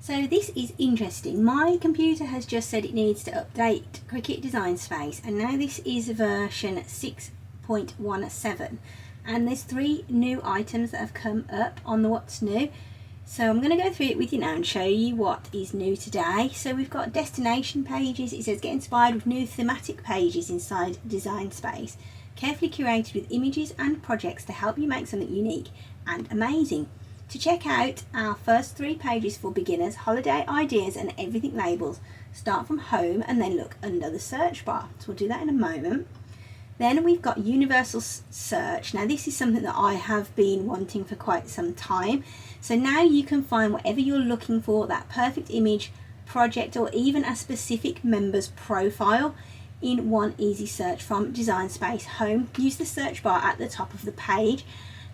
So this is interesting. My computer has just said it needs to update CRICUT Design Space, and now this is version 6.17, and there's 3 new items that have come up on the what's new. So I'm going to go through it with you now and show you what is new today. So we've got destination pages. It says get inspired with new thematic pages inside Design Space, carefully curated with images and projects to help you make something unique and amazing. To check out our first 3 pages for beginners, holiday ideas and everything labels, start from home and then look under the search bar. So we'll do that in a moment. Then we've got universal search. Now this is something that I have been wanting for quite some time. So now you can find whatever you're looking for, that perfect image, project, or even a specific member's profile in one easy search from Design Space Home. Use the search bar at the top of the page.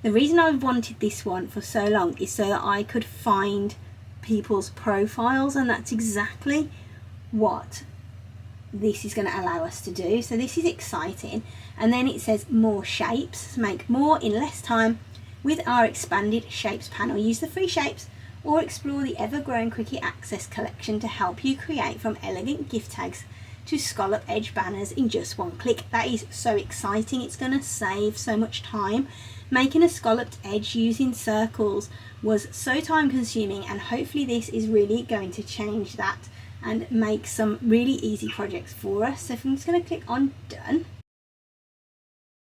The reason I've wanted this one for so long is so that I could find people's profiles, and that's exactly what this is going to allow us to do. So this is exciting. And then it says more shapes, make more in less time with our expanded shapes panel. Use the free shapes or explore the ever-growing CRICUT Access collection to help you create from elegant gift tags to scallop edge banners in just one click. That is so exciting. It's going to save so much time. Making a scalloped edge using circles was so time consuming, and hopefully this is really going to change that and make some really easy projects for us. So if I'm just going to click on done,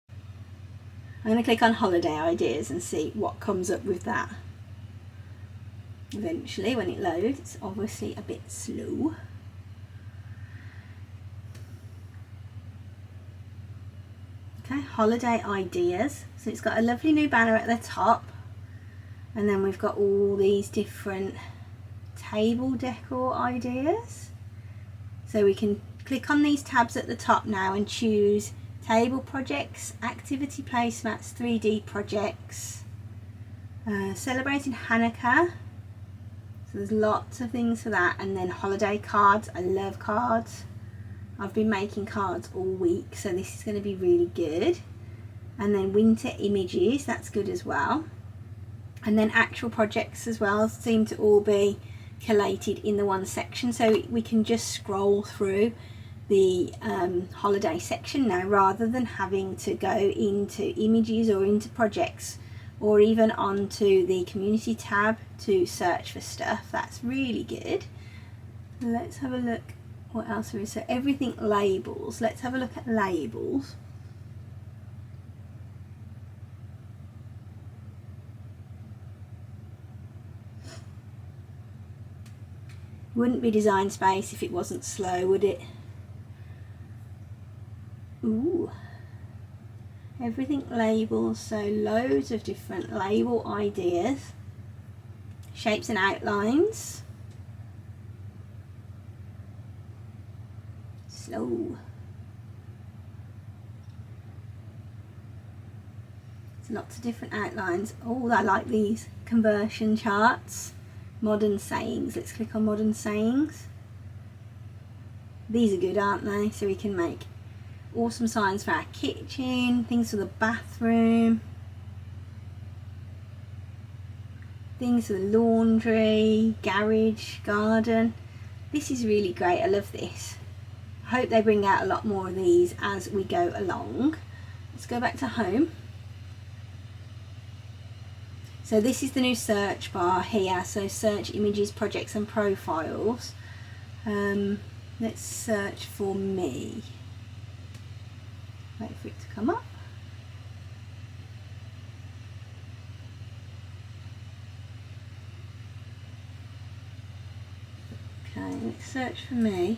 I'm going to click on holiday ideas and see what comes up with that. Eventually when it loads, it's obviously a bit slow. Okay, holiday ideas. So it's got a lovely new banner at the top, and then we've got all these different table decor ideas. So we can click on these tabs at the top now and choose table projects, activity placemats, 3D projects, celebrating Hanukkah. So there's lots of things for that, and then holiday cards. I love cards. I've been making cards all week, so this is going to be really good. And then winter images, that's good as well. And then actual projects as well seem to all be collated in the one section, so we can just scroll through the holiday section now rather than having to go into images or into projects or even onto the community tab to search for stuff. That's really good. Let's have a look what else there is. So everything labels. Let's have a look at labels. Wouldn't be Design Space if it wasn't slow, would it? Ooh, everything labels. So loads of different label ideas, shapes and outlines. Slow. There's lots of different outlines. Oh, I like these conversion charts. Modern sayings. Let's click on modern sayings. These are good, aren't they? So we can make awesome signs for our kitchen, things for the bathroom, things for the laundry, garage, garden. This is really great. I love this. I hope they bring out a lot more of these as we go along. Let's go back to home. So this is the new search bar here. So search images, projects and profiles. Let's search for me. Wait for it to come up. Okay, let's search for me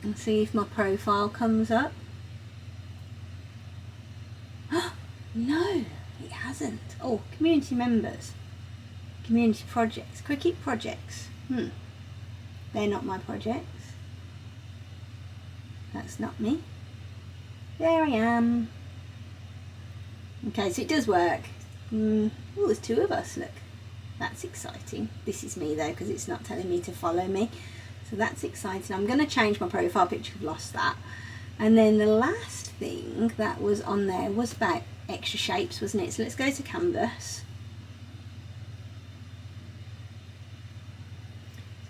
and see if my profile comes up. No, it hasn't. Oh, community members, community projects, CRICUT projects. They're not my projects. That's not me. There I am. Okay, so it does work. Oh, there's 2 of us, look. That's exciting. This is me though, because it's not telling me to follow me. So that's exciting. I'm going to change my profile picture. I've lost that. And then the last thing that was on there was about extra shapes, wasn't it? So let's go to canvas.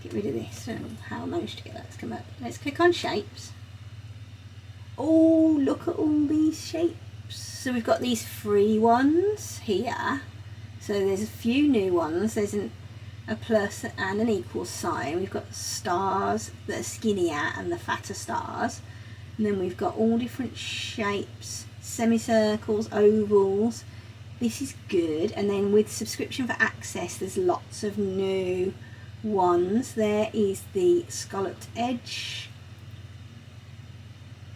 get rid of this. I don't know how I managed to get that to come up. Let's click on shapes. Oh, look at all these shapes. So we've got these free ones here. So there's a few new ones. There's a plus and an equal sign. We've got stars that are skinnier and the fatter stars. And then we've got all different shapes, semicircles, ovals. This is good. And then with subscription for access, there's lots of new ones. There is the scalloped edge.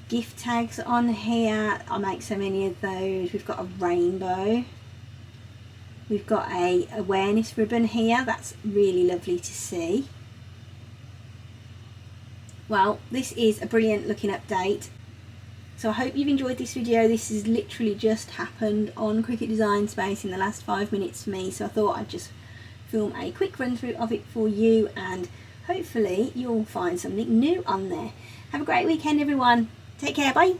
Gift tags on here. I make so many of those. We've got a rainbow. We've got a awareness ribbon here. That's really lovely to see. Well, this is a brilliant looking update. So I hope you've enjoyed this video. This has literally just happened on CRICUT Design Space in the last 5 minutes for me. So I thought I'd just film a quick run through of it for you, and hopefully you'll find something new on there. Have a great weekend, everyone. Take care. Bye.